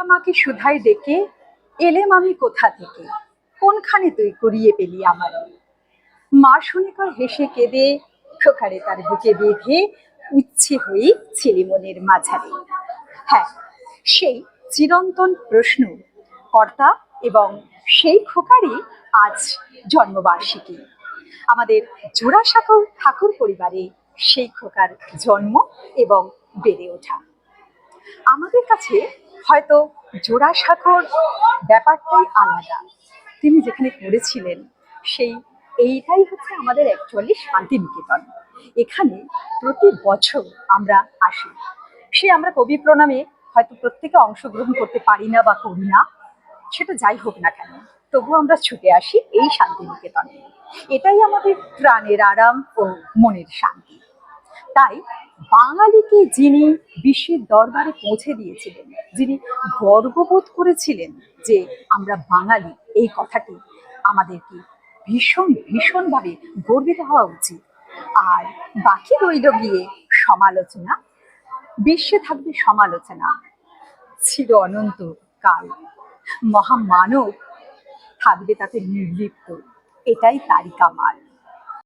আমাকে সুধায় ডেকে, এলেম আমি কোথা থেকে, কোনখানে তুই করিয়ে পেলি আমার। মা শুনে কর হেসে কেঁদে, খোকারে তার বুকে বেঁধে, উচ্ছে হয়ে ছেলে মনের মাঝারে। হ্যাঁ, সেই চিরন্তন প্রশ্ন কর্তা এবং সেই খোকারই আজ জন্মবার্ষিকী। আমাদের জোড়াসাঁকোর ঠাকুর পরিবারে সেই খোকার জন্ম এবং বেড়ে ওঠা। আমাদের কাছে হয়তো জোড়াসাঁকোর ব্যাপারটাই আলাদা। তিনি যেখানে পড়েছিলেন সেই এইটাই হচ্ছে আমাদের অ্যাকচুয়ালি শান্তিনিকেতন। এখানে প্রতি বছর আমরা আসি। সে আমরা কবি প্রণামে হয়তো প্রত্যেকে অংশগ্রহণ করতে পারি না বা করি না, সেটা যাই হোক না কেন, তবুও আমরা ছুটে আসি এই শান্তিনিকেতনে। এটাই আমাদের প্রাণের আরাম ও মনের শান্তি। তাই বাঙালিকে যিনি বিশ্বের দরবারে পৌঁছে দিয়েছিলেন, যিনি গর্ববোধ করেছিলেন যে আমরা বাঙালি, এই কথাটি আমাদেরকে ভীষণ ভীষণভাবে গর্বিত হওয়া উচিত। আর বাকি রইল গিয়ে সমালোচনা, বিশ্বে থাকবে সমালোচনা চির অনন্ত কাল, মহামানব থাকবে তাতে নির্লিপ্ত, এটাই তারই কামাল।